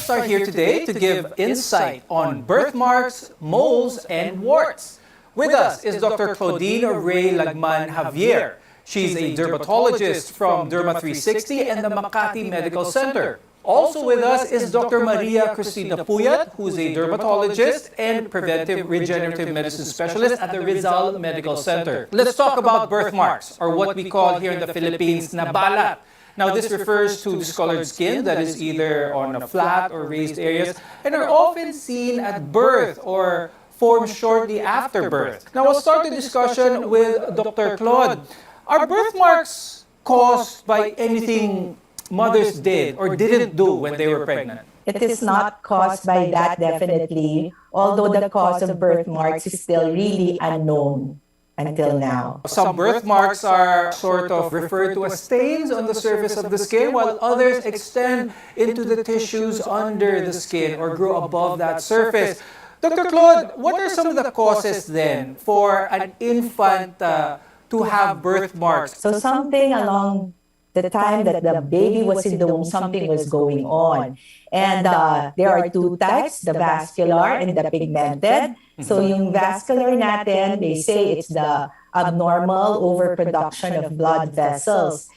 specialists are here today to give insight on birthmarks, moles, and warts. With us is Dr. Claudine Ray Lagman Javier. She's a dermatologist from Derma 360 and the Makati Medical Center. Also with us is Dr. Maria Cristina Puyat, who's a dermatologist and preventive regenerative medicine specialist at the Rizal Medical Center. Let's talk about birthmarks, or what we call here in the Philippines, na balat. Now, this refers to discolored skin that is either on a flat or raised areas and are often seen at birth or form shortly after birth. Now, we'll start the discussion with Dr. Claude. Are birthmarks caused by anything mothers did or didn't do when they were pregnant? It is not caused by that, definitely, although the cause of birthmarks is still really unknown until now. Some birthmarks are sort of referred to as stains on the surface of the skin, while others extend into the tissues under the skin or grow above that surface. Dr. Claude, what are some of the causes then for an infant to have birthmarks? So something along the time that the baby was in the womb, something was going on. And there are two types, the vascular and the pigmented. So yung vascular natin, they say it's the abnormal overproduction of blood vessels.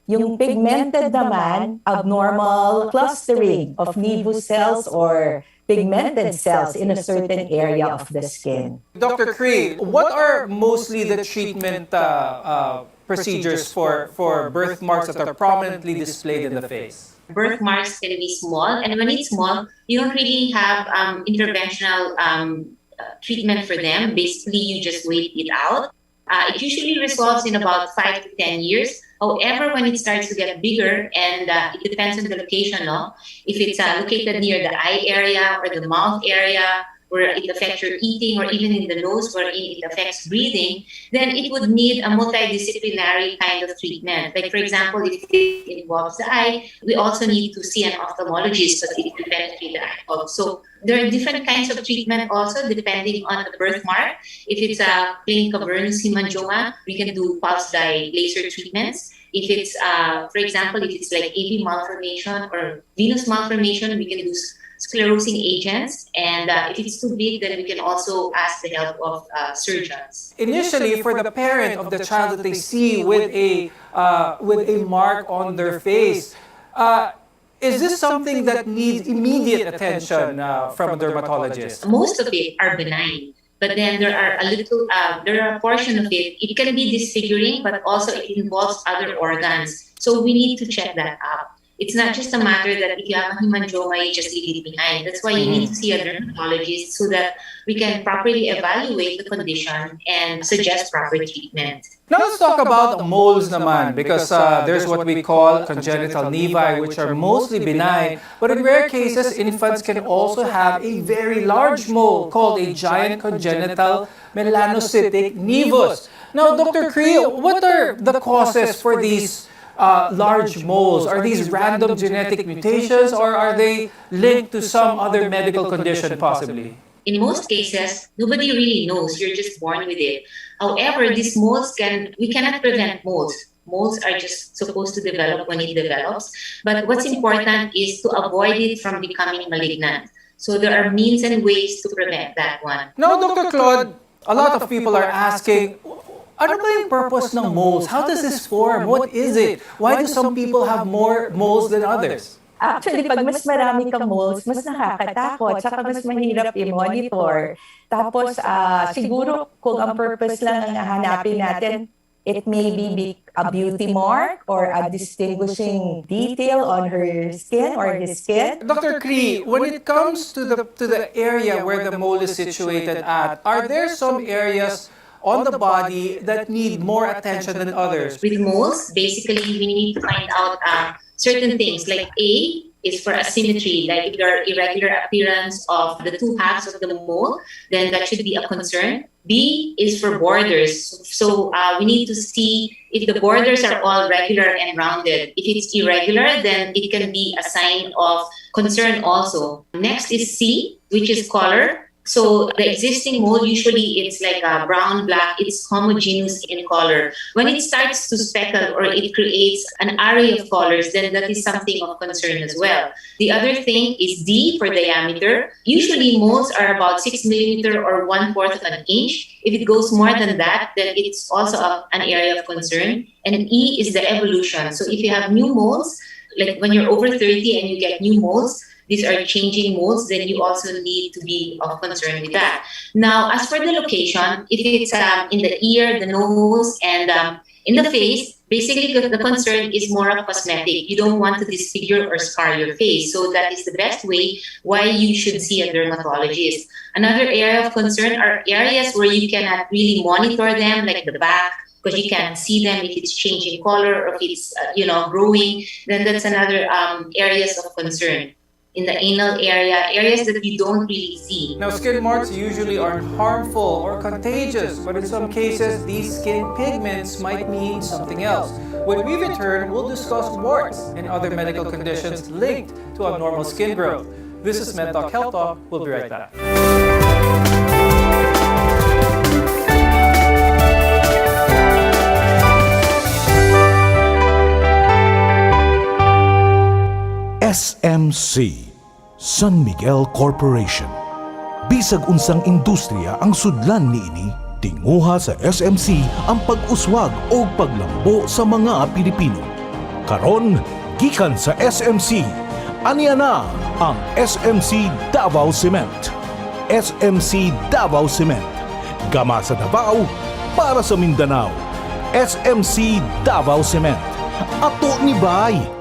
Yung pigmented naman, abnormal clustering of nevus cells or pigmented cells in a certain area of the skin. Dr. Cree, what are mostly the treatment procedures for birthmarks that are prominently displayed in the face? Birthmarks can be small, and when it's small, you don't really have interventional treatment for them. Basically, you just wait it out. It usually resolves in about 5 to 10 years. However, when it starts to get bigger, and it depends on the location, no? If it's located near the eye area or the mouth area, where it affects your eating, or even in the nose where it affects breathing, then it would need a multidisciplinary kind of treatment. Like, for example, if it involves the eye, we also need to see an ophthalmologist so that it can penetrate the eye. So there are different kinds of treatment also depending on the birthmark. If it's a plain cavernous hemangioma, we can do pulse dye laser treatments. If it's, for example, if it's like AV malformation or venous malformation, we can do sclerosing agents, and if it's too big, then we can also ask the help of surgeons. Initially, for the parent of the child that they see with a mark on their face, is this something that needs immediate attention from a dermatologist? Most of it are benign, but then there are a portion of it. It can be disfiguring, but also it involves other organs. So we need to check that out. It's not just a matter that if you have a hemangioma, you just leave it behind. That's why you need to see a dermatologist so that we can properly evaluate the condition and suggest proper treatment. Now let's talk about moles naman, because there's what we call congenital nevi, which are mostly benign, but in rare cases, infants can also have a very large mole called a giant congenital melanocytic nevus. Now, Dr. Cree, what are the causes for these large moles? Are these random genetic mutations, or are they linked to some other medical condition possibly? In most cases, nobody really knows. You're just born with it. However, these moles we cannot prevent moles. Moles are just supposed to develop when it develops. But what's important is to avoid it from becoming malignant. So there are means and ways to prevent that one. Now, Dr. Claude, a lot of people are asking, ano ba yung purpose ng moles? How does this form? What is it? Why do some people have more moles than others? Actually, pag mas marami kang moles, mas nakakatakot, saka mas mahirap i-monitor. Tapos, siguro kung ang purpose lang ang hahanapin natin, it may be a beauty mark or a distinguishing detail on her skin or his skin. Dr. Cree, when it comes to the area where the mole is situated at, are there some areas on the body that need more attention than others? With moles, basically, we need to find out certain things. Like A is for asymmetry, like if there are irregular appearance of the two halves of the mole, then that should be a concern. B is for borders. So we need to see if the borders are all regular and rounded. If it's irregular, then it can be a sign of concern also. Next is C, which is color. So the existing mold, usually it's like a brown, black, it's homogeneous in color. When it starts to speckle or it creates an array of colors, then that is something of concern as well. The other thing is D for diameter. Usually molds are about 6 millimeter or 1/4 of an inch. If it goes more than that, then it's also an area of concern. And E is the evolution. So if you have new molds, like when you're over 30 and you get new molds, these are changing molds, then you also need to be of concern with that. Now, as for the location, if it's in the ear, the nose, and in the face, basically the concern is more of cosmetic. You don't want to disfigure or scar your face. So that is the best way why you should see a dermatologist. Another area of concern are areas where you cannot really monitor them, like the back, because you can't see them if it's changing color or if it's growing. Then that's another areas of concern. In the anal area, areas that you don't really see. Now, skin marks usually aren't harmful or contagious, but in some cases, these skin pigments might mean something else. When we return, we'll discuss warts and other medical conditions linked to abnormal skin growth. This is MedTalk Health Talk. We'll be right back. SMC, San Miguel Corporation. Bisag unsang industriya ang sudlan niini, tinguha sa SMC ang pag-uswag o paglambo sa mga Pilipino. Karon, gikan sa SMC, aniya na ang SMC Davao Cement. SMC Davao Cement. Gama sa Davao, para sa Mindanao. SMC Davao Cement. Ato ni Bay.